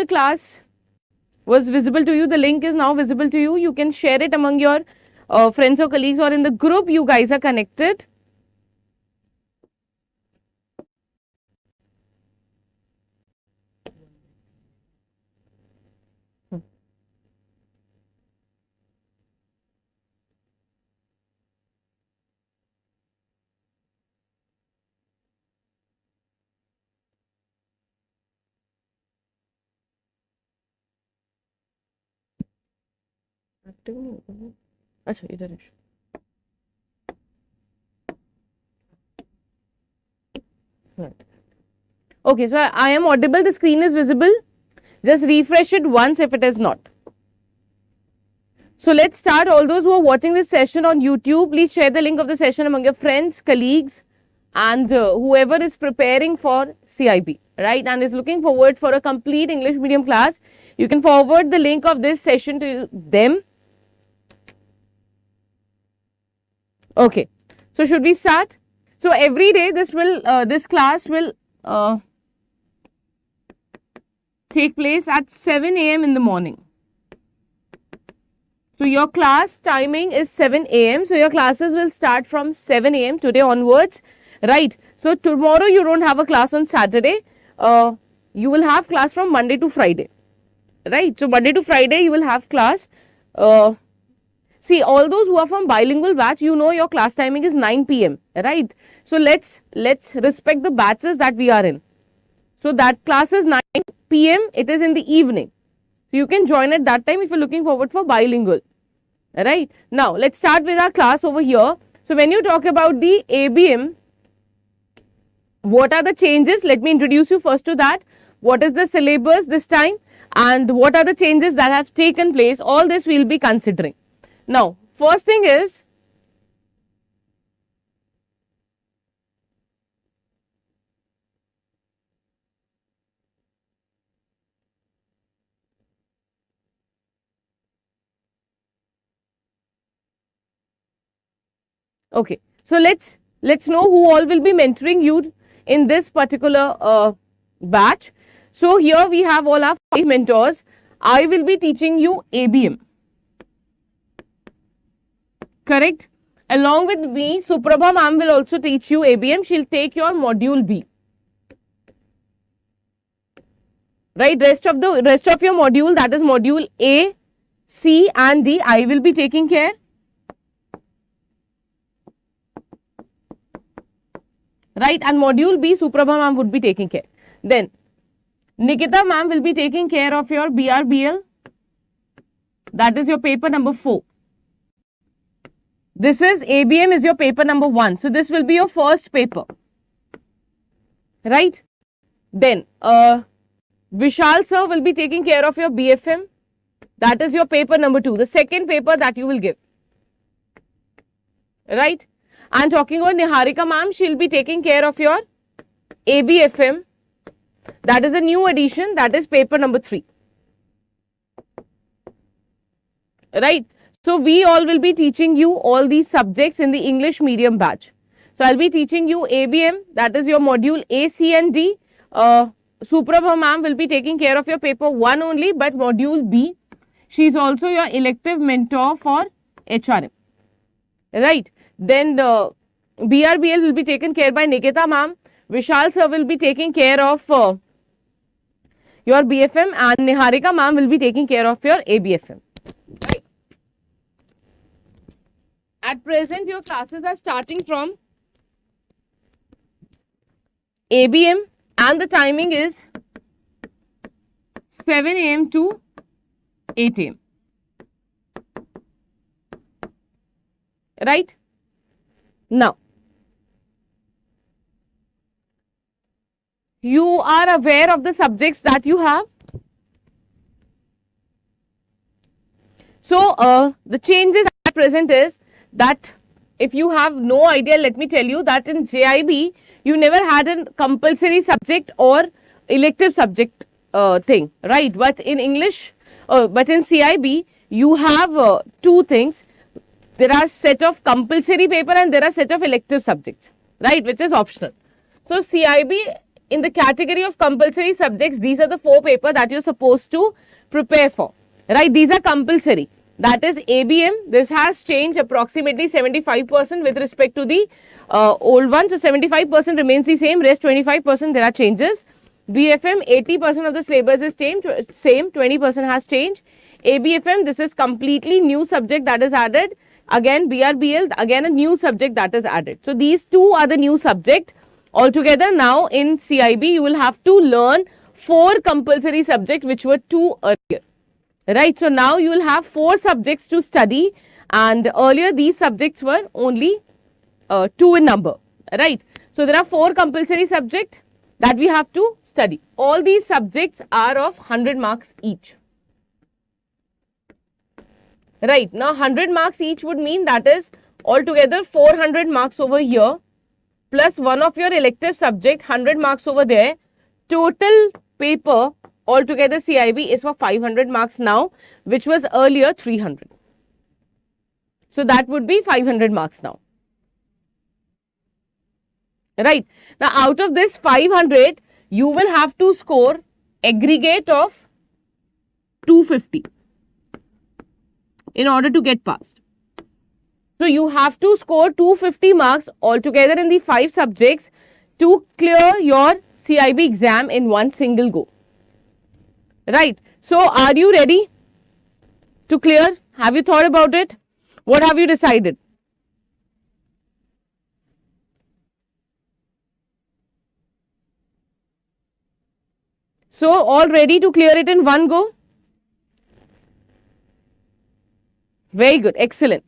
the class was visible to you. The link is now visible to you. You can share it among your friends or colleagues, or in the group you guys are connected. अच्छा इधर है. Right. Okay, so I am audible. The screen is visible. Just refresh it once if it is not. So let's start. All those who are watching this session on YouTube, please share the link of the session among your friends, colleagues, and whoever is preparing for CAIIB, right, and is looking forward for a complete English medium class. You can forward the link of this session to them. Okay, so should we start? So every day this class will take place at 7 a.m. in the morning. So your class timing is 7 a.m. So your classes will start from 7 a.m. today onwards, right? So tomorrow you don't have a class on Saturday. You will have class from Monday to Friday, right? So Monday to Friday you will have class. See, all those who are from bilingual batch, you know your class timing is 9 p.m. right? So let's respect the batches that we are in. So that class is 9 p.m. It is in the evening. So you can join at that time if you're looking forward for bilingual, right? Now let's start with our class over here. So when you talk about the ABM, what are the changes? Let me introduce you first to that. What is the syllabus this time, and what are the changes that have taken place? All this we will be considering. Now, first thing is, okay, so let's know who all will be mentoring you in this particular batch. So here we have all our 5 mentors. I will be teaching you ABM. Correct? Along with me, Suprabha ma'am will also teach you ABM. She'll take your module B. Right? Rest of your module, that is module A, C and D, I will be taking care. Right? And module B, Suprabha ma'am would be taking care. Then Nikita ma'am will be taking care of your BRBL. That is your paper number 4. This is ABM is your paper number 1. So this will be your first paper, right? Then Vishal sir will be taking care of your BFM. That is your paper number 2, the second paper that you will give, right? And talking about Niharika ma'am, she will be taking care of your ABFM. That is a new addition. That is paper number 3, right? So we all will be teaching you all these subjects in the English medium batch. So I'll be teaching you ABM, that is your module A, C and D. Suprabha ma'am will be taking care of your paper 1 only, but module B. She is also your elective mentor for HRM, right? Then BRBL will be taken care by Nikita ma'am. Vishal sir will be taking care of your BFM, and Niharika ma'am will be taking care of your ABFM. Right? At present, your classes are starting from ABM and the timing is 7 a.m. to 8 a.m. Right? Now, you are aware of the subjects that you have. So, the changes at present is that if you have no idea, let me tell you that in JAIIB, you never had a compulsory subject or elective subject thing, right? But in English, but in CAIIB, you have 2 things. There are set of compulsory paper and there are set of elective subjects, right, which is optional. So CAIIB in the category of compulsory subjects, these are the 4 papers that you're supposed to prepare for, right? These are compulsory. That is ABM. This has changed approximately 75% with respect to the old one. So 75% remains the same, rest 25% there are changes. BFM, 80% of the syllabus is same, 20% has changed. ABFM, this is completely new subject that is added. Again, BRBL, again a new subject that is added. So these 2 are the new subject. Altogether now in CIB, you will have to learn 4 compulsory subjects which were 2 earlier. Right, so now you will have 4 subjects to study, and earlier these subjects were only 2 in number, right? So there are 4 compulsory subjects that we have to study. All these subjects are of 100 marks each. Right, now 100 marks each would mean that is altogether 400 marks over here, plus one of your elective subject, 100 marks over there. Total paper altogether CIB is for 500 marks now, which was earlier 300. So that would be 500 marks now. Right. Now out of this 500, you will have to score aggregate of 250 in order to get passed. So you have to score 250 marks altogether in the 5 subjects to clear your CIB exam in one single go. Right. So are you ready to clear? Have you thought about it? What have you decided? So all ready to clear it in one go? Very good. Excellent.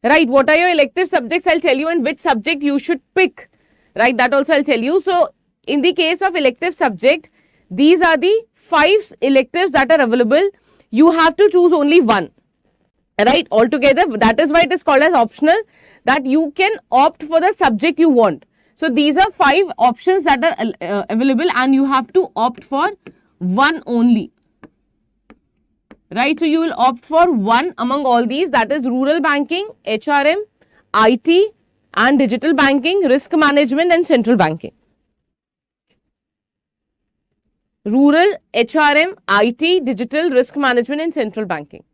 Right. What are your elective subjects? I'll tell you, and which subject you should pick. Right. That also I'll tell you. So in the case of elective subject, these are the 5 electives that are available. You have to choose only one, right? Altogether, that is why it is called as optional, that you can opt for the subject you want. So these are 5 options that are available, and you have to opt for one only, right? So you will opt for one among all these, that is rural banking, HRM, IT and digital banking, risk management and central banking. Rural, HRM, IT, digital, risk management and central banking.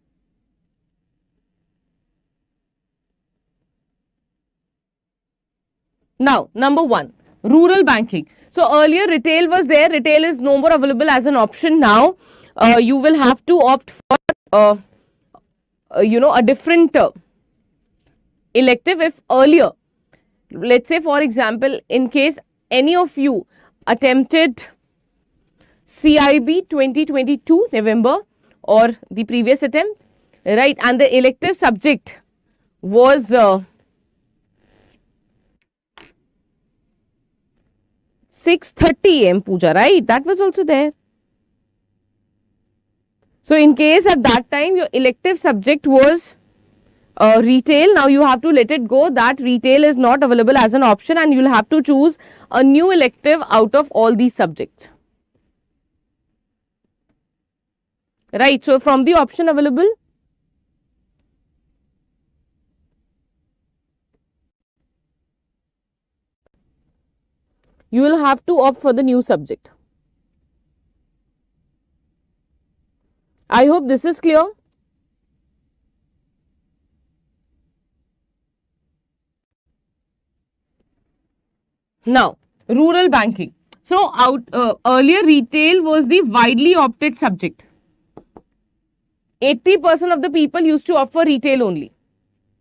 Now, number 1, rural banking. So earlier retail was there, retail is no more available as an option now. You will have to opt for, a different elective. If earlier, let's say for example, in case any of you attempted CIB 2022 November or the previous attempt, right, and the elective subject was 6:30 am Pooja, right? That was also there. So in case at that time your elective subject was retail, now you have to let it go. That retail is not available as an option, and you will have to choose a new elective out of all these subjects. Right, so from the option available, you will have to opt for the new subject. I hope this is clear. Now, rural banking. So, earlier retail was the widely opted subject. 80% of the people used to opt for retail only,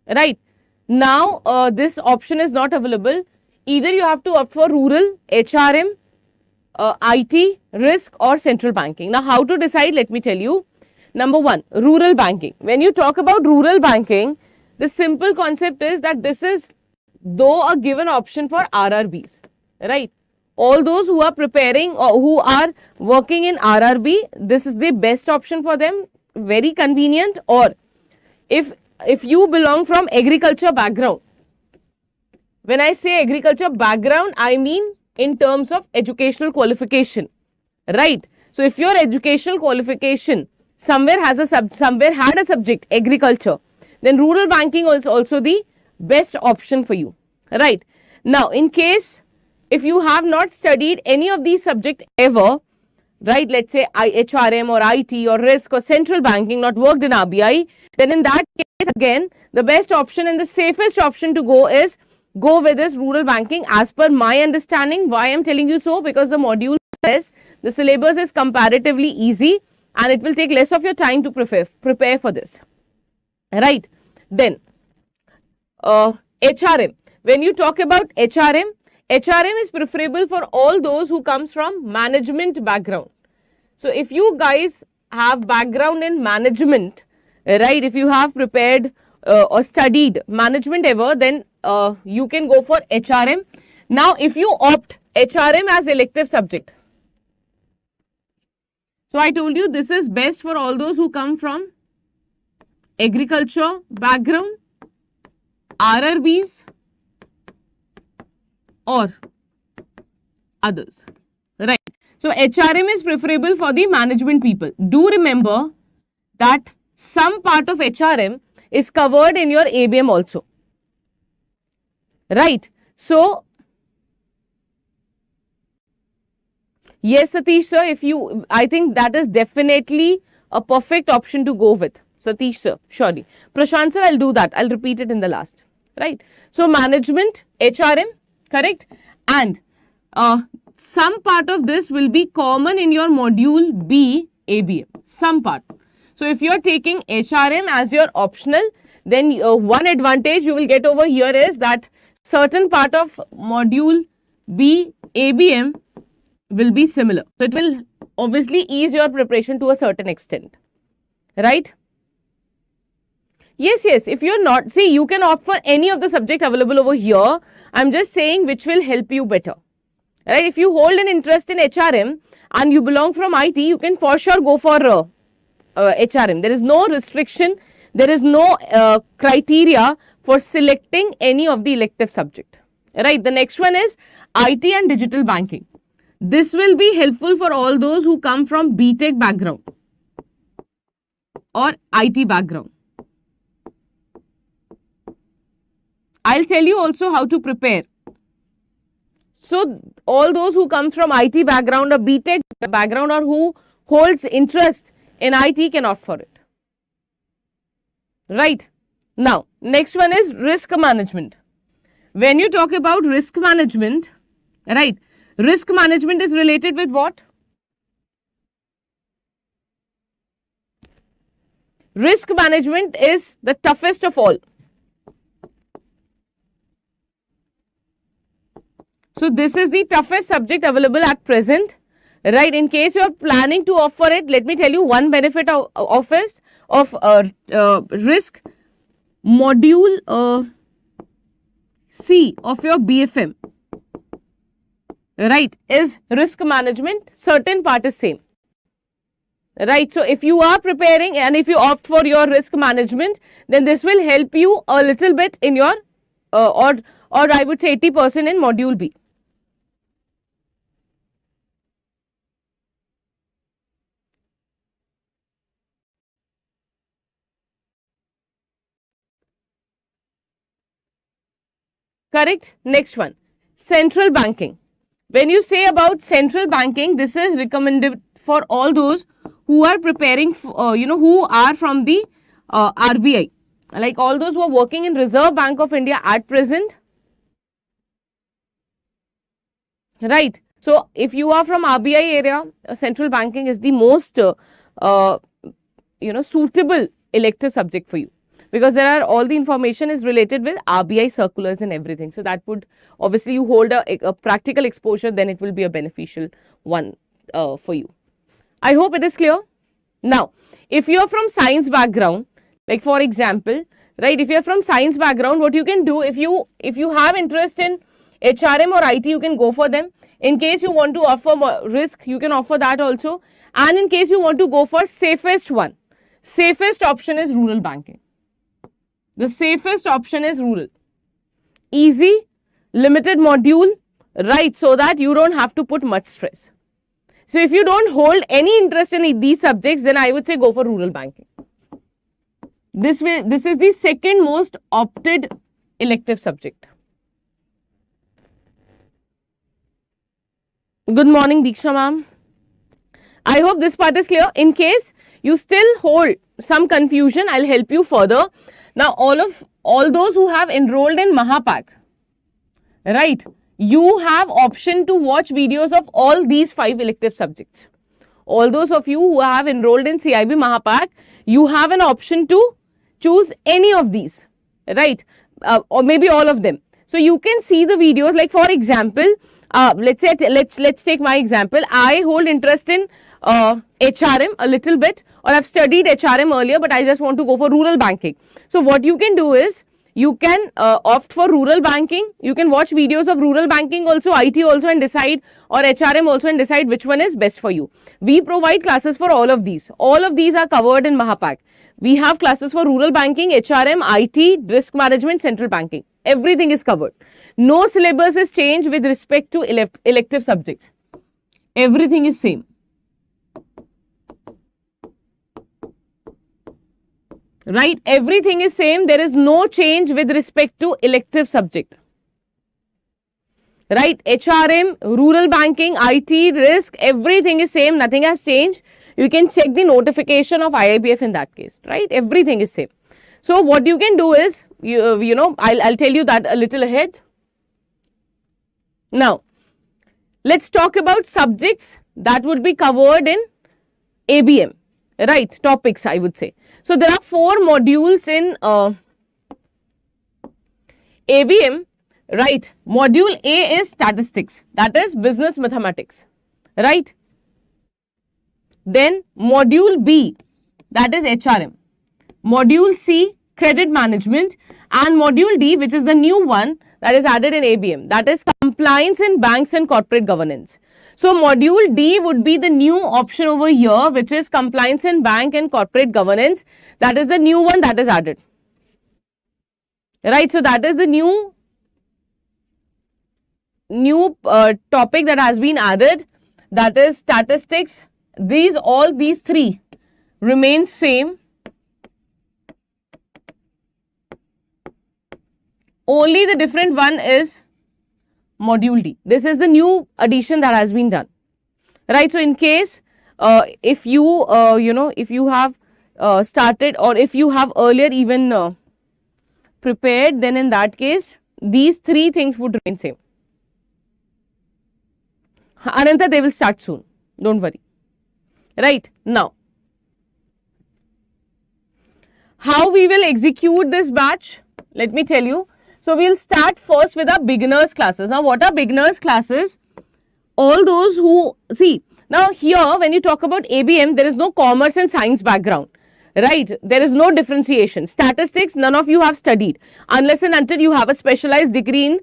right? Now, this option is not available. Either you have to opt for rural, HRM, IT, risk or central banking. Now, how to decide? Let me tell you. Number 1, rural banking. When you talk about rural banking, the simple concept is that this is though a given option for RRBs, right? All those who are preparing or who are working in RRB, this is the best option for them. Very convenient. Or if you belong from agriculture background, when I say agriculture background, I mean in terms of educational qualification, right? So if your educational qualification somewhere had a subject agriculture, then rural banking is also the best option for you, right? Now, in case if you have not studied any of these subjects ever, right, let's say HRM or IT or risk or central banking, not worked in RBI, then in that case again the best option and the safest option to go is go with this rural banking as per my understanding. Why I am telling you so? Because the module says the syllabus is comparatively easy and it will take less of your time to prepare for this, right? Then HRM, when you talk about HRM is preferable for all those who comes from management background. So if you guys have background in management, right, if you have prepared or studied management ever, then you can go for HRM. Now if you opt HRM as elective subject, so I told you this is best for all those who come from agriculture background, RRBs or others, right? So HRM is preferable for the management people. Do remember that some part of HRM is covered in your ABM also, right? So yes, Satish sir, I think that is definitely a perfect option to go with. Satish sir, surely. Prashant sir, I'll do that. I'll repeat it in the last, right? So management, HRM, correct? And some part of this will be common in your module B, ABM, some part. So if you are taking HRM as your optional, then one advantage you will get over here is that certain part of module B, ABM will be similar. So it will obviously ease your preparation to a certain extent, right? Yes, if you're not, see, you can opt for any of the subject available over here. I'm just saying which will help you better, right? If you hold an interest in HRM and you belong from IT, you can for sure go for HRM. There is no restriction, there is no criteria for selecting any of the elective subject, right? The next one is IT and digital banking. This will be helpful for all those who come from BTech background or IT background. I'll tell you also how to prepare. So all those who come from IT background or BTech background or who holds interest in IT can opt for it, right? Now next one is risk management. When you talk about risk management, right, risk management is related with what? Risk management is the toughest of all. So this is the toughest subject available at present, right? In case you are planning to opt for it, let me tell you one benefit of risk module C of your BFM, right, is risk management. Certain part is same, right? So if you are preparing and if you opt for your risk management, then this will help you a little bit in your or I would say 80% in module B. Correct. Next one, central banking. When you say about central banking, this is recommended for all those who are preparing, who are from the RBI, like all those who are working in Reserve Bank of India at present, right? So if you are from RBI area, central banking is the most suitable elective subject for you, because there are all the information is related with RBI circulars and everything. So that would obviously you hold a practical exposure, then it will be a beneficial one for you. I hope it is clear. Now, if you are from science background, like for example, right, if you are from science background, what you can do, if you have interest in HRM or IT, you can go for them. In case you want to offer risk, you can offer that also. And in case you want to go for safest one, safest option is rural banking. The safest option is rural. Easy, limited module, right, so that you don't have to put much stress. So if you don't hold any interest in these subjects, then I would say go for rural banking. This is the second most opted elective subject. Good morning, Diksha ma'am. I hope this part is clear. In case you still hold some confusion, I'll help you further. Now, all those who have enrolled in Mahapak, right, you have option to watch videos of all these 5 elective subjects. All those of you who have enrolled in CAIIB Mahapak, you have an option to choose any of these, right, or maybe all of them. So you can see the videos. Like for example, let's take my example. I hold interest in HRM a little bit, or I've studied HRM earlier, but I just want to go for rural banking. So what you can do is, you can opt for rural banking. You can watch videos of rural banking also, IT also, and decide, or HRM also, and decide which one is best for you. We provide classes for all of these. All of these are covered in Mahapak. We have classes for rural banking, HRM, IT, risk management, central banking. Everything is covered. No syllabus is changed with respect to elective subjects. Everything is same. Right, everything is same. There is no change with respect to elective subject. Right, HRM, rural banking, IT, risk, everything is same. Nothing has changed. You can check the notification of IIBF in that case. Right, everything is same. So what you can do is, you know, I'll tell you that a little ahead. Now, let's talk about subjects that would be covered in ABM. Right, topics I would say. So there are 4 modules in ABM, right. Module A is statistics, that is business mathematics, right. Then module B, that is HRM. Module C, credit management, and module D, which is the new one that is added in ABM, that is compliance in banks and corporate governance. So module D would be the new option over here, which is compliance in bank and corporate governance. That is the new one that is added. Right, so that is the new topic that has been added, that is statistics. All these 3 remain same. Only the different one is module D. This is the new addition that has been done, right. So in case if you if you have started, or if you have earlier even prepared, then in that case these 3 things would remain same. Ananta, they will start soon, don't worry. Right, now how we will execute this batch, let me tell you. So we'll start first with our beginners classes. Now what are beginners classes? All those who, see, now here when you talk about ABM, there is no commerce and science background, right. There is no differentiation. Statistics, none of you have studied unless and until you have a specialized degree in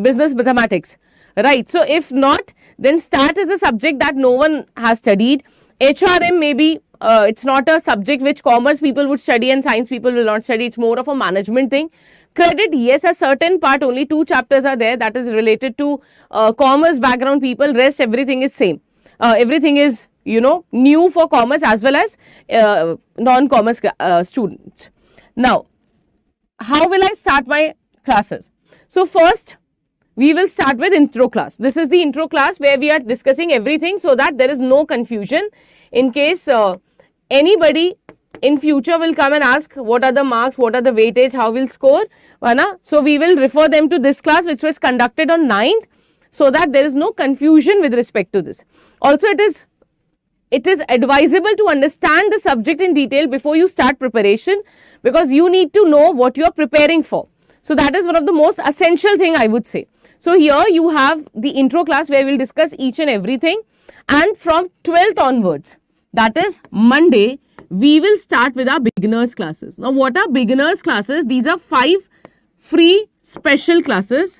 business mathematics, right. So if not, then stat is a subject that no one has studied. HRM maybe it's not a subject which commerce people would study and science people will not study. It's more of a management thing. Credit, yes, a certain part, only 2 chapters are there that is related to commerce background people. Rest everything is same. Everything is, you know, new for commerce as well as non-commerce students. Now, how will I start my classes? So first, we will start with intro class. This is the intro class where we are discussing everything so that there is no confusion. In case anybody in future will come and ask what are the marks, what are the weightage, how we'll score. So we will refer them to this class which was conducted on 9th so that there is no confusion with respect to this. Also it is advisable to understand the subject in detail before you start preparation, because you need to know what you are preparing for. So that is one of the most essential thing I would say. So here you have the intro class where we'll discuss each and everything, and from 12th onwards, that is Monday, we will start with our beginners classes. Now what are beginners classes? These are 5 free special classes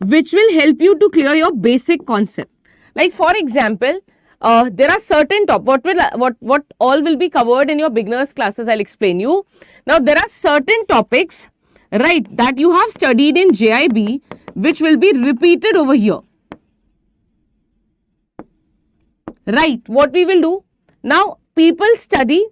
which will help you to clear your basic concept. Like for example, there are certain what all will be covered in your beginners classes. I'll explain you. Now there are certain topics, right, that you have studied in JAIIB which will be repeated over here. Right, what we will do now, people study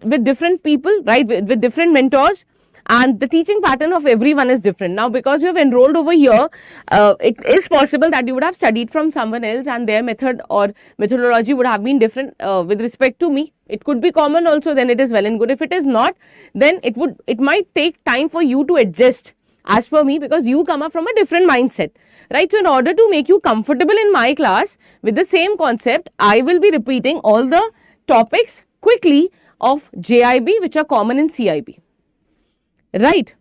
with different people, right, with different mentors, and the teaching pattern of everyone is different. Now, because you have enrolled over here, it is possible that you would have studied from someone else and their method or methodology would have been different with respect to me. It could be common also, then it is well and good. If it is not, then it might take time for you to adjust as per me, because you come up from a different mindset, right? So in order to make you comfortable in my class with the same concept, I will be repeating all the topics quickly of JAIIB which are common in CAIIB, right?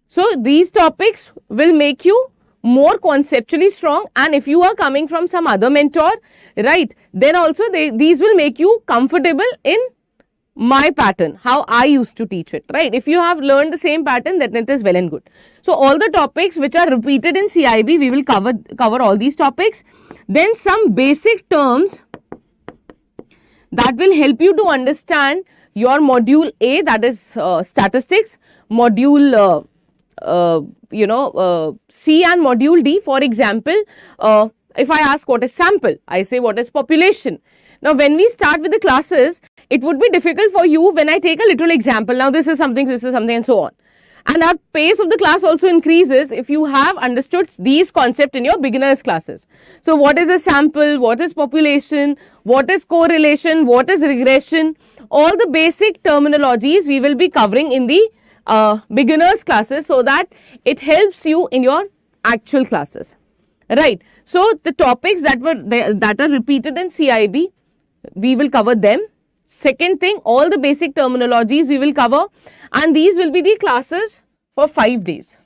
So these topics will make you more conceptually strong, and if you are coming from some other mentor, right, then also these will make you comfortable in my pattern, how I used to teach it, right? If you have learned the same pattern, then it is well and good. So all the topics which are repeated in CAIIB, we will cover all these topics. Then some basic terms that will help you to understand your module A, that is statistics, module C and module D. For example, if I ask what is sample, I say what is population. Now, when we start with the classes, it would be difficult for you when I take a literal example. Now, this is something and so on. And our pace of the class also increases if you have understood these concepts in your beginners classes. So, what is a sample, what is population, what is correlation, what is regression, all the basic terminologies we will be covering in the beginners classes, so that it helps you in your actual classes, right? So, the topics that are repeated in CAIIB, we will cover them. Second thing, all the basic terminologies we will cover, and these will be the classes for 5 days.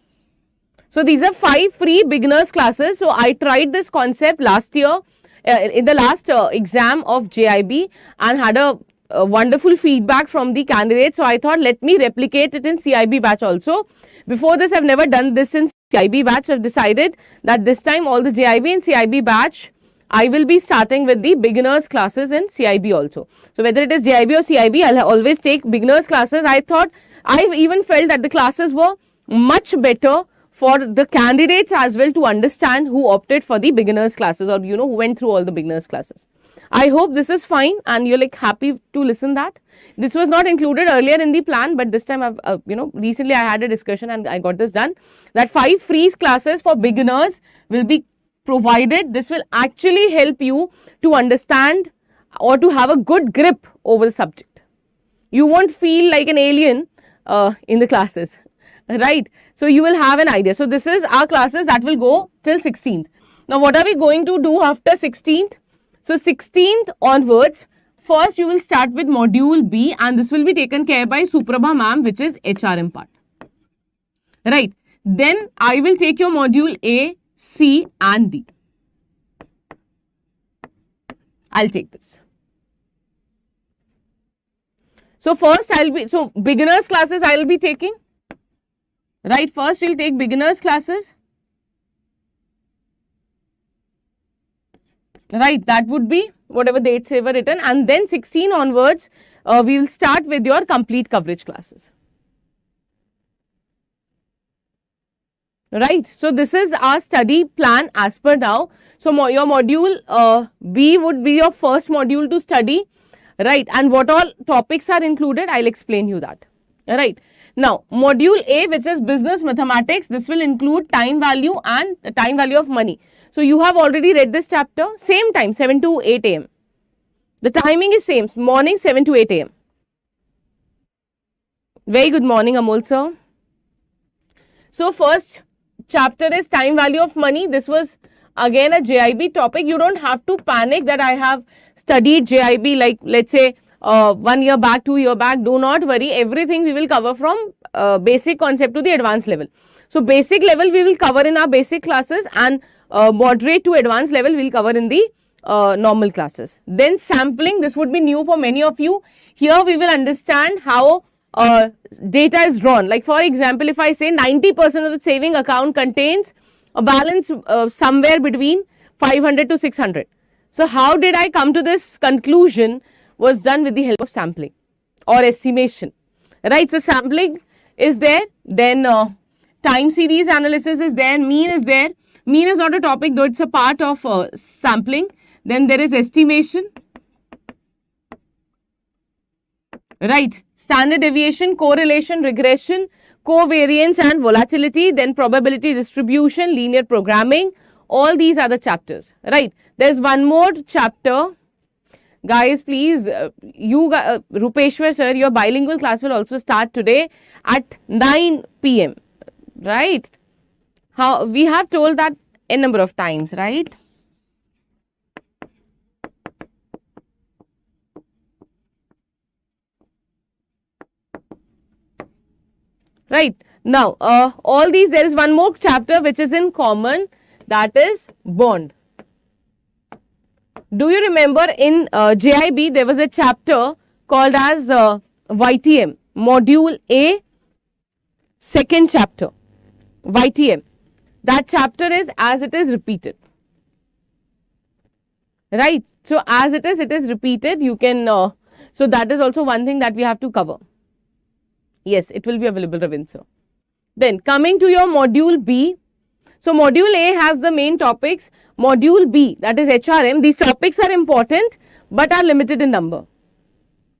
So these are 5 free beginners classes. So I tried this concept last year in the last exam of JAIIB and had a wonderful feedback from the candidates. So I thought, let me replicate it in CAIIB batch also. Before this, I've never done this in CAIIB batch. I've decided that this time all the JAIIB and CAIIB batch, I will be starting with the beginners classes in CAIIB also. So whether it is JAIIB or CAIIB, I'll always take beginners classes. I even felt that the classes were much better for the candidates as well to understand who opted for the beginners classes, or who went through all the beginners classes. I hope this is fine and you're happy to listen that. This was not included earlier in the plan, but this time I've recently I had a discussion and I got this done, that 5 free classes for beginners will be provided. This will actually help you to understand or to have a good grip over the subject. You won't feel like an alien in the classes, right? So you will have an idea. So this is our classes that will go till 16th. Now what are we going to do after 16th? So 16th onwards, first you will start with module B, and this will be taken care by Suprabha ma'am, which is HRM part, right? Then I will take your module A, C and D. I'll take this. So first beginners classes I will be taking, right? First we'll take beginners classes, right? That would be whatever dates they were written, and then 16 onwards we will start with your complete coverage classes. Right, so this is our study plan as per now. So your module B would be your first module to study, right? And what all topics are included, I'll explain you that, right? Now module A, which is business mathematics, this will include time value and time value of money. So you have already read this chapter, same time 7 to 8 am. The timing is same, morning 7 to 8 am. Very good morning, Amol sir. So first chapter is time value of money. This was again a JAIIB topic. You don't have to panic that I have studied JAIIB like let's say 1 year back, 2 years back. Do not worry, everything we will cover from basic concept to the advanced level. So basic level we will cover in our basic classes, and moderate to advanced level we will cover in the normal classes. Then sampling, this would be new for many of you. Here we will understand how data is drawn. Like for example, if I say 90% of the saving account contains a balance somewhere between 500 to 600. So how did I come to this conclusion was done with the help of sampling or estimation, right? So sampling is there, then time series analysis is there, mean is there. Mean is not a topic though, it's a part of sampling. Then there is estimation. right? Standard deviation, correlation, regression, covariance and volatility, then probability distribution, linear programming. All these are the chapters, right? There's one more chapter. Guys, please, Rupeshwar sir, your bilingual class will also start today at 9 p.m. Right? How we have told that a number of times, right? Right. Now, all these, there is one more chapter which is in common, that is bond. Do you remember in JAIIB there was a chapter called as YTM, Module A, second chapter, YTM. That chapter is as it is repeated. Right. So, as it is repeated, you can, so that is also one thing that we have to cover. Yes, it will be available, Ravind sir. Then coming to your module B. So, module A has the main topics. Module B, that is HRM, these topics are important but are limited in number.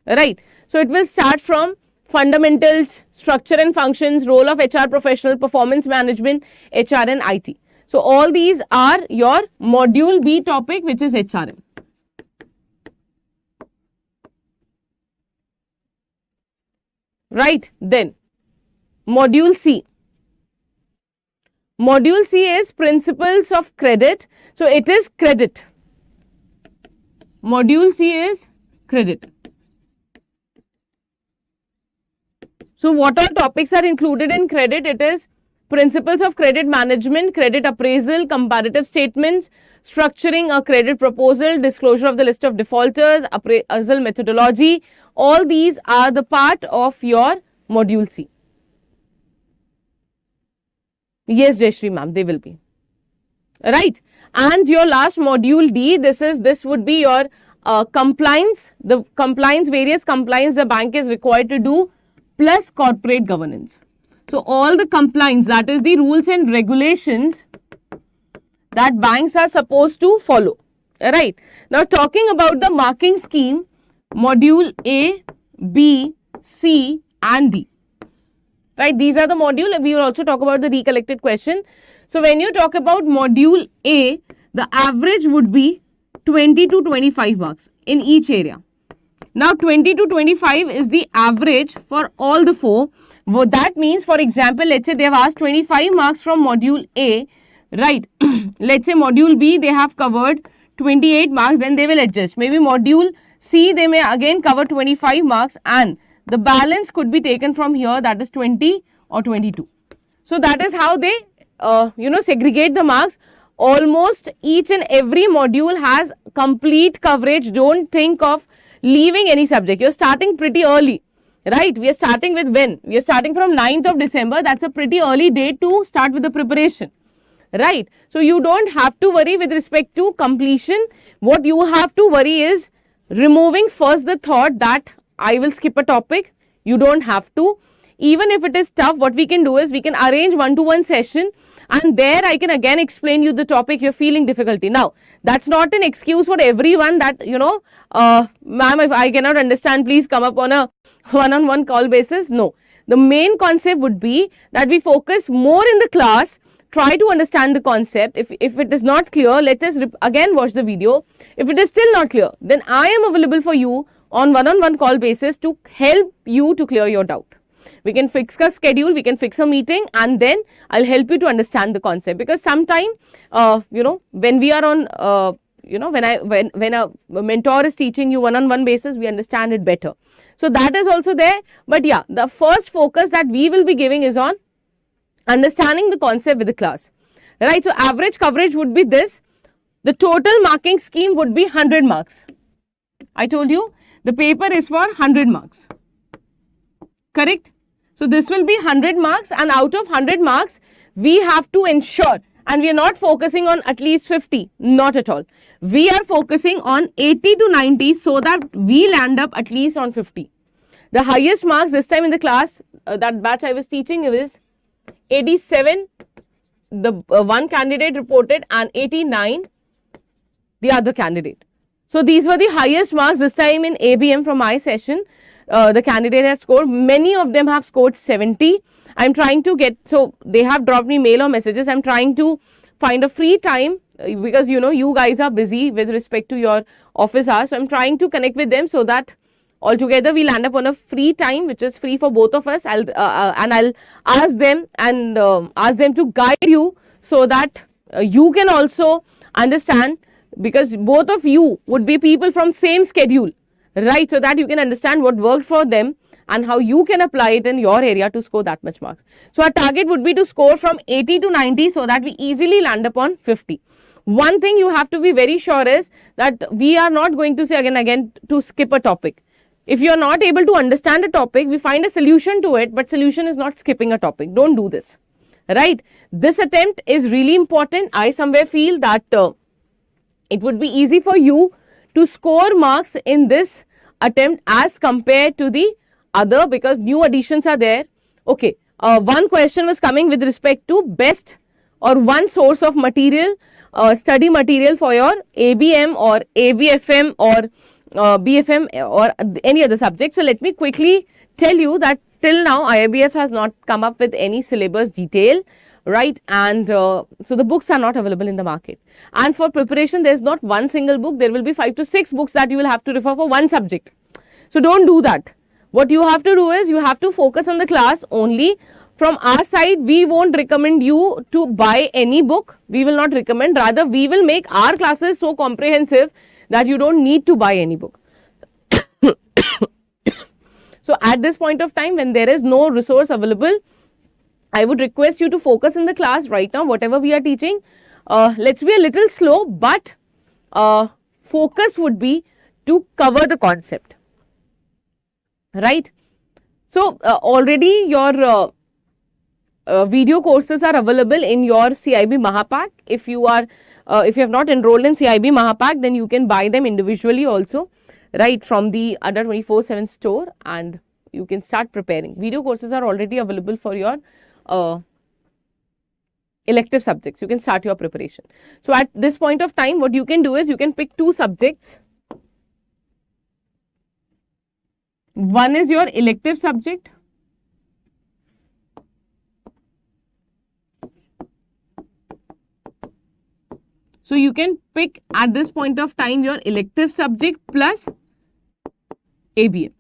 Right. So, it will start from fundamentals, structure and functions, role of HR professional, performance management, HR and IT. So, all these are your module B topic, which is HRM. Right. Then module C. Module C is principles of credit. So, it is credit. Module C is credit. So, what all topics are included in credit? It is principles of credit management, credit appraisal, comparative statements, structuring a credit proposal, disclosure of the list of defaulters, appraisal methodology. All these are the part of your module C. Yes, Jayashree ma'am, they will be. Right. And your last module D, this would be your compliance, the compliance, various compliance the bank is required to do, plus corporate governance. So, all the compliance, that is the rules and regulations that banks are supposed to follow. Right. Now, talking about the marking scheme, module A, B, C and D. Right. These are the module. We will also talk about the recollected question. So, when you talk about module A, the average would be 20 to 25 marks in each area. Now, 20 to 25 is the average for all the four. That means, for example, let's say they have asked 25 marks from module A, right? Let's say module B, they have covered 28 marks, then they will adjust. Maybe module C, they may again cover 25 marks and the balance could be taken from here, that is 20 or 22. So, that is how they, segregate the marks. Almost each and every module has complete coverage. Don't think of leaving any subject. You're starting pretty early. Right, we are starting with when? We are starting from 9th of December. That's a pretty early date to start with the preparation. Right. So, you don't have to worry with respect to completion. What you have to worry is removing first the thought that I will skip a topic. You don't have to. Even if it is tough, what we can do is we can arrange one-to-one session and there I can again explain you the topic you're feeling difficulty. Now, that's not an excuse for everyone that, ma'am, if I cannot understand, please come up on a one-on-one call basis. No, the main concept would be that we focus more in the class, try to understand the concept. If it is not clear, let us again watch the video. If it is still not clear, then I am available for you on one-on-one call basis to help you to clear your doubt. We can fix a schedule, we can fix a meeting and then I'll help you to understand the concept, because sometime, when we are on, when a mentor is teaching you one-on-one basis, we understand it better. So, that is also there. But yeah, the first focus that we will be giving is on understanding the concept with the class. Right. So, average coverage would be this. The total marking scheme would be 100 marks. I told you the paper is for 100 marks. Correct. So, this will be 100 marks and out of 100 marks, we have to ensure, and we are not focusing on at least 50, not at all. We are focusing on 80 to 90 so that we land up at least on 50. The highest marks this time in the class, that batch I was teaching is 87, the one candidate reported, and 89, the other candidate. So, these were the highest marks this time in ABM from my session. the candidate has scored. Many of them have scored 70. I'm trying to get, so they have dropped me mail or messages. I'm trying to find a free time because you know you guys are busy with respect to your office hours. So I'm trying to connect with them so that altogether we land up on a free time which is free for both of us. I'll ask them and ask them to guide you so that you can also understand, because both of you would be people from same schedule, right? So that you can understand what worked for them and how you can apply it in your area to score that much marks. So our target would be to score from 80 to 90 so that we easily land upon 50. One thing you have to be very sure is that we are not going to say again to skip a topic. If you are not able to understand a topic, we find a solution to it, but solution is not skipping a topic. Don't do this, right? This attempt is really important. I somewhere feel that it would be easy for you to score marks in this attempt as compared to the other because new additions are there. Okay, one question was coming with respect to best or one source of material, study material for your ABM or ABFM or BFM or any other subject. So let me quickly tell you that till now IIBF has not come up with any syllabus detail, right? And so the books are not available in the market. And for preparation, there is not one single book. There will be 5 to 6 books that you will have to refer for one subject. So don't do that. What you have to do is you have to focus on the class only. From our side, we won't recommend you to buy any book. We will not recommend. Rather, we will make our classes so comprehensive that you don't need to buy any book. So at this point of time, when there is no resource available, I would request you to focus in the class right now, whatever we are teaching. Let's be a little slow, but focus would be to cover the concept, right? So already your video courses are available in your CAIIB Mahapak. If you have not enrolled in CAIIB Mahapak, then you can buy them individually also, right, from the Adda 24/7 store, and you can start preparing. Video courses are already available for your elective subjects. You can start your preparation. So at this point of time, what you can do is you can pick 2 subjects. One is your elective subject. So you can pick at this point of time your elective subject plus ABM.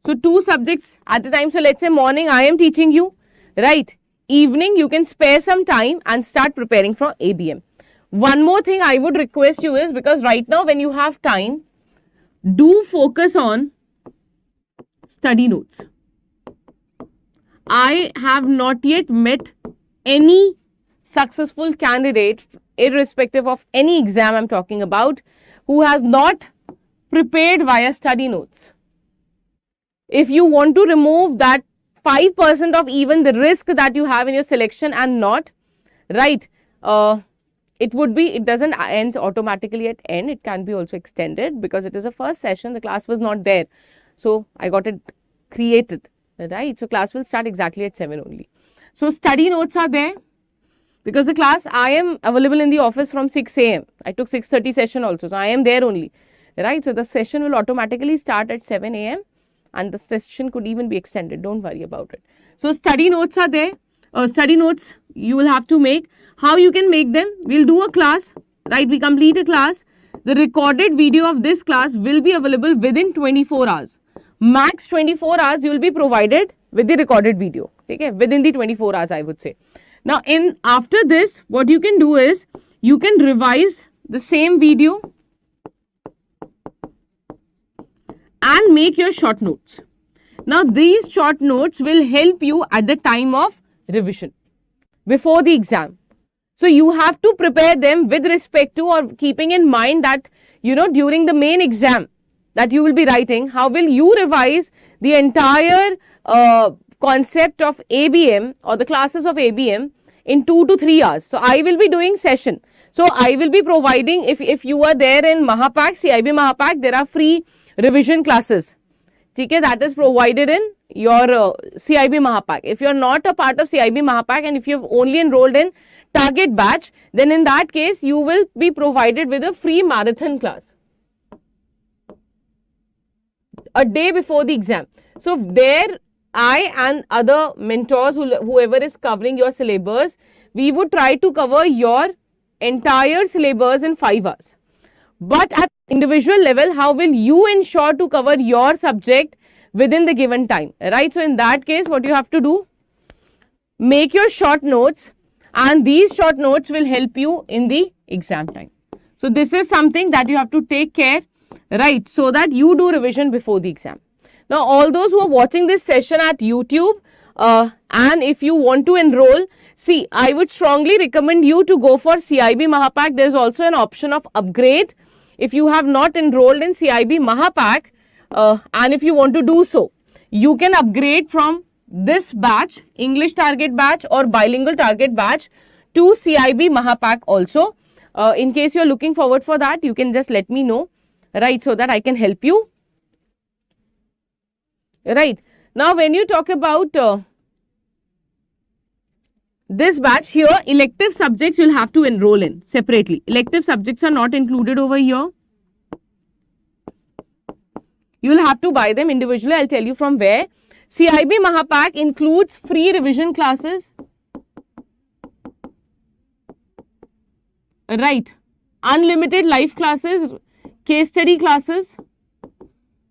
So 2 subjects at a time. So let's say morning I am teaching you, right? Evening you can spare some time and start preparing for ABM. One more thing I would request you is, because right now when you have time, do focus on study notes. I have not yet met any successful candidate, irrespective of any exam I'm talking about, who has not prepared via study notes. If you want to remove that 5% of even the risk that you have in your selection and not, right, it doesn't end automatically at end. It can be also extended because it is a first session. The class was not there. So I got it created, right? So class will start exactly at 7 only. So study notes are there. Because the class, I am available in the office from 6 a.m. I took 6:30 session also. So I am there only, right? So the session will automatically start at 7 a.m. and the session could even be extended. Don't worry about it. So study notes are there. Study notes you will have to make. How you can make them? We'll do a class, right? We complete a class. The recorded video of this class will be available within 24 hours. Max 24 hours you will be provided with the recorded video. Okay? Within the 24 hours I would say. Now, after this, what you can do is, you can revise the same video and make your short notes. Now, these short notes will help you at the time of revision, before the exam. So, you have to prepare them with respect to or keeping in mind that, you know, during the main exam that you will be writing, how will you revise the entire concept of ABM or the classes of ABM in 2 to 3 hours. So I will be doing session. So I will be providing, if you are there in Mahapak, CAIIB Mahapak, there are free revision classes. Okay, that is provided in your CAIIB Mahapak. If you are not a part of CAIIB Mahapak and if you have only enrolled in target batch, then in that case you will be provided with a free marathon class. a day before the exam. So there I and other mentors, whoever is covering your syllabus, we would try to cover your entire syllabus in 5 hours. But at individual level, how will you ensure to cover your subject within the given time, right? So in that case, what you have to do, make your short notes, and these short notes will help you in the exam time. So this is something that you have to take care, right, so that you do revision before the exam. Now all those who are watching this session at YouTube, and if you want to enroll, see, I would strongly recommend you to go for CAIIB Mahapack. There is also an option of upgrade if you have not enrolled in CAIIB Mahapack, and if you want to do so, you can upgrade from this batch, English target batch or bilingual target batch, to CAIIB Mahapack also. In case you are looking forward for that, you can just let me know, right, so that I can help you. Right. Now when you talk about this batch here, elective subjects you'll have to enroll in separately. Elective subjects are not included over here. You'll have to buy them individually. I'll tell you from where. CAIIB Mahapack includes free revision classes. Right. Unlimited live classes, case study classes,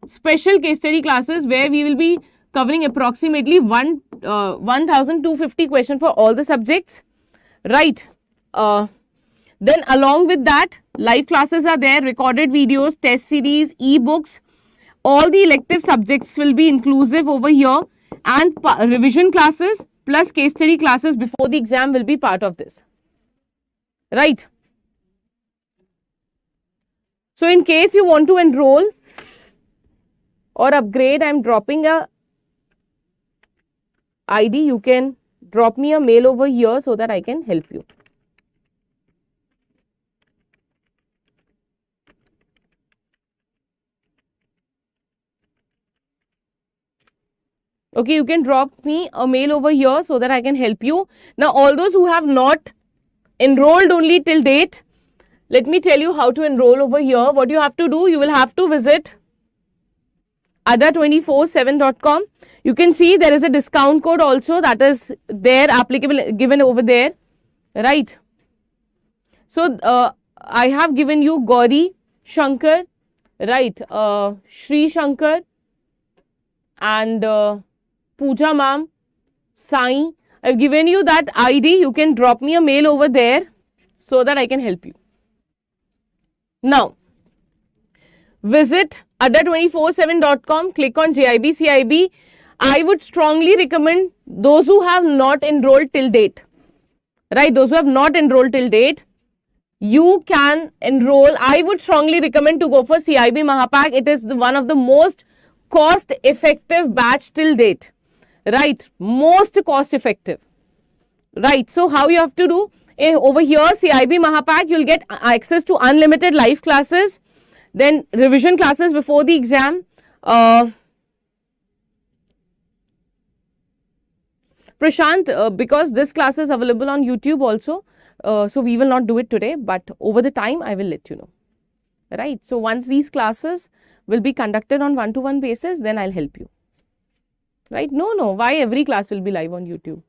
special case study classes where we will be covering approximately 1250 questions for all the subjects, right? Then along with that, live classes are there, recorded videos, test series, e-books. All the elective subjects will be inclusive over here, and revision classes plus case study classes before the exam will be part of this, right? So in case you want to enroll or upgrade, I am dropping a ID. You can drop me a mail over here so that I can help you. Okay, you can drop me a mail over here so that I can help you. Now all those who have not enrolled only till date, let me tell you how to enroll over here. What you have to do, you will have to visit Adda247.com. You can see there is a discount code also that is there, applicable, given over there, right? So I have given you Gauri Shankar, right, Shri Shankar and Pooja ma'am, Sai. I've given you that ID. You can drop me a mail over there so that I can help you. Now visit Adda247.com, click on JAIIB CAIIB. I would strongly recommend those who have not enrolled till date, right? Those who have not enrolled till date, you can enroll. I would strongly recommend to go for CAIIB Mahapack. It is one of the most cost effective batch till date, right? Most cost effective, right? So how you have to do, over here CAIIB Mahapack, you'll get access to unlimited live classes, then revision classes before the exam. Prashant, because this class is available on YouTube also, so we will not do it today, but over the time I will let you know, right? So once these classes will be conducted on one-to-one basis, then I'll help you, right? No, why every class will be live on YouTube?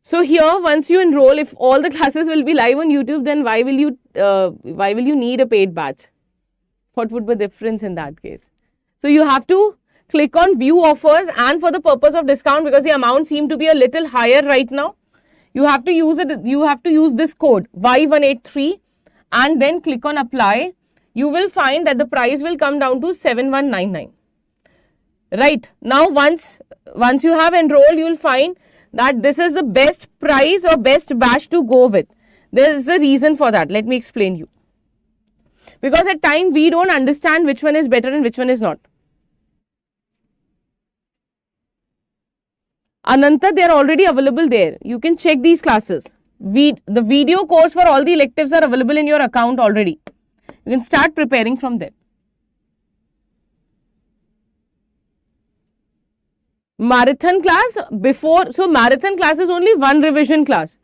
So here, once you enroll, if all the classes will be live on YouTube, then why will you need a paid batch? What would be the difference in that case? So you have to click on view offers, and for the purpose of discount, because the amount seem to be a little higher right now, you have to use it. You have to use this code Y183 and then click on apply. You will find that the price will come down to 7199. Right now, once you have enrolled, you will find that this is the best price or best batch to go with. There is a reason for that. Let me explain you. Because at times we don't understand which one is better and which one is not. Ananta, they are already available there. You can check these classes. The video course for all the electives are available in your account already. You can start preparing from there. Marathon class before, so marathon class is only one revision class,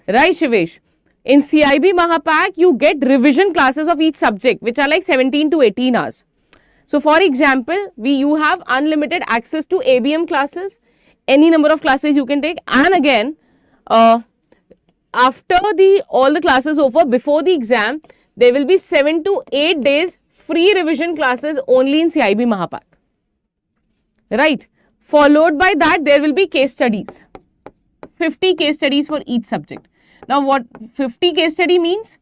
right Shivesh? In CAIIB Mahapack, you get revision classes of each subject, which are like 17 to 18 hours. So, for example, you have unlimited access to ABM classes, any number of classes you can take, and again, after all the classes over, before the exam, there will be 7 to 8 days free revision classes only in CAIIB Mahapack. Right. Followed by that, there will be case studies. 50 case studies for each subject. Now, what 50 case study means?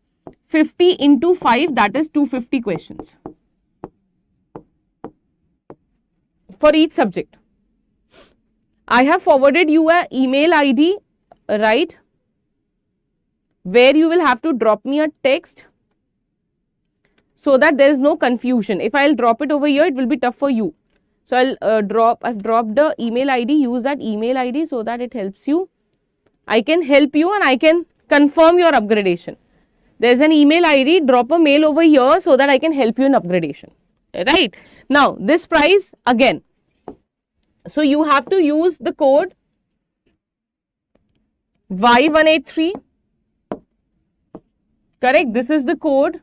50 into 5, that is 250 questions for each subject. I have forwarded you an email ID, right, where you will have to drop me a text so that there is no confusion. If I'll drop it over here, it will be tough for you. So, I've dropped the email ID, use that email ID so that it helps you. I can help you and I can confirm your upgradation. There is an email ID, drop a mail over here so that I can help you in upgradation. Right. Now, this price again. So, you have to use the code Y183. Correct. This is the code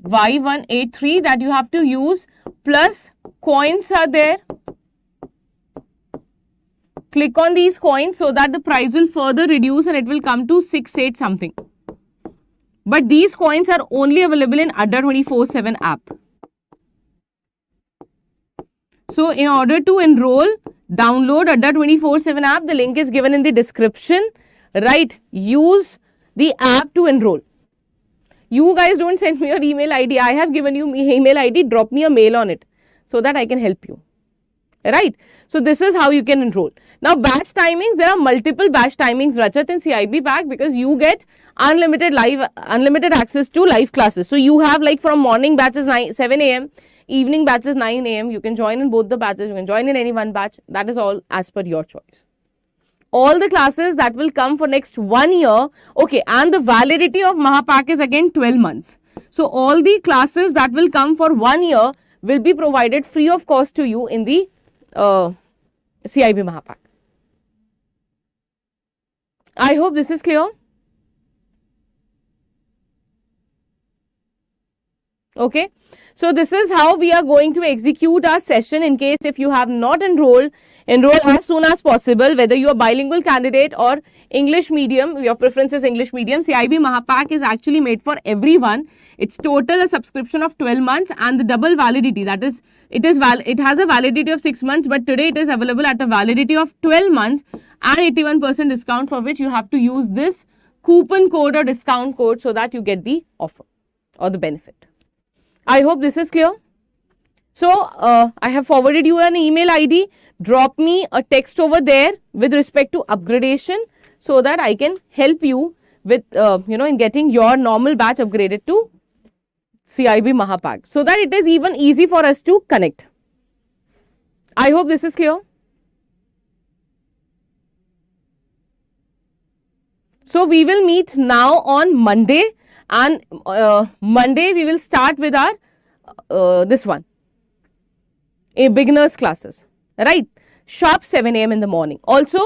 Y183 that you have to use, plus coins are there. Click on these coins so that the price will further reduce and it will come to 6-8 something. But these coins are only available in Adda 24/7 app. So, in order to enroll, download Adda 24/7 app. The link is given in the description. Right. Use the app to enroll. You guys don't send me your email ID. I have given you email ID. Drop me a mail on it so that I can help you. Right. So, this is how you can enroll. Now, batch timings, there are multiple batch timings, Rajat, in CAIIB pack, because you get unlimited access to live classes. So, you have like from morning batches 7 a.m., evening batches 9 a.m. You can join in both the batches. You can join in any one batch. That is all as per your choice. All the classes that will come for next 1 year. Okay. And the validity of Mahapack is again 12 months. So, all the classes that will come for 1 year will be provided free of cost to you in the CAIIB Mahapack. I hope this is clear. Okay. So, this is how we are going to execute our session. In case if you have not enrolled, enroll as soon as possible, whether you are bilingual candidate or English medium, your preference is English medium. CAIIB Mahapack is actually made for everyone. It's total a subscription of 12 months and the double validity, that is, it has a validity of 6 months, but today it is available at a validity of 12 months and 81% discount, for which you have to use this coupon code or discount code so that you get the offer or the benefit. I hope this is clear. So, I have forwarded you an email ID. Drop me a text over there with respect to upgradation so that I can help you with, in getting your normal batch upgraded to CAIIB Mahapack, so that it is even easy for us to connect. I hope this is clear. So, we will meet now on Monday, and Monday we will start with our this one, a beginners classes, right, sharp 7 a.m. in the morning. Also,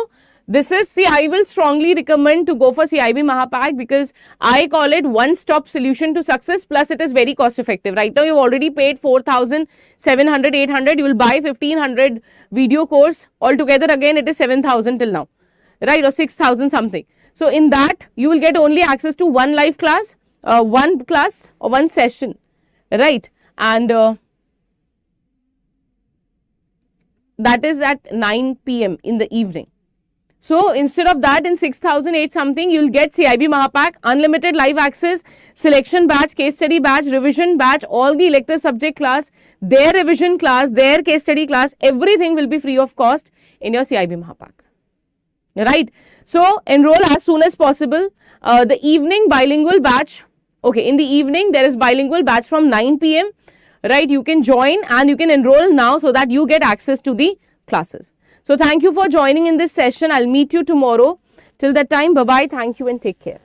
this is, see, I will strongly recommend to go for CAIIB Mahapack because I call it one-stop solution to success, plus it is very cost effective. Right now, you've already paid 4,700, 800, you will buy 1,500 video course. Altogether, again, it is 7,000 till now, right, or 6,000 something. So, in that, you will get only access to one live class, one class or one session, right, and that is at 9 p.m. in the evening. So, instead of that, in 6,008 something, you will get CAIIB Mahapack, unlimited live access, selection batch, case study batch, revision batch, all the elective subject class, their revision class, their case study class, everything will be free of cost in your CAIIB Mahapack. Right. So, enroll as soon as possible. The evening bilingual batch, okay, in the evening there is bilingual batch from 9 p.m. Right, you can join and you can enroll now so that you get access to the classes. So, thank you for joining in this session. I'll meet you tomorrow. Till that time, bye-bye. Thank you and take care.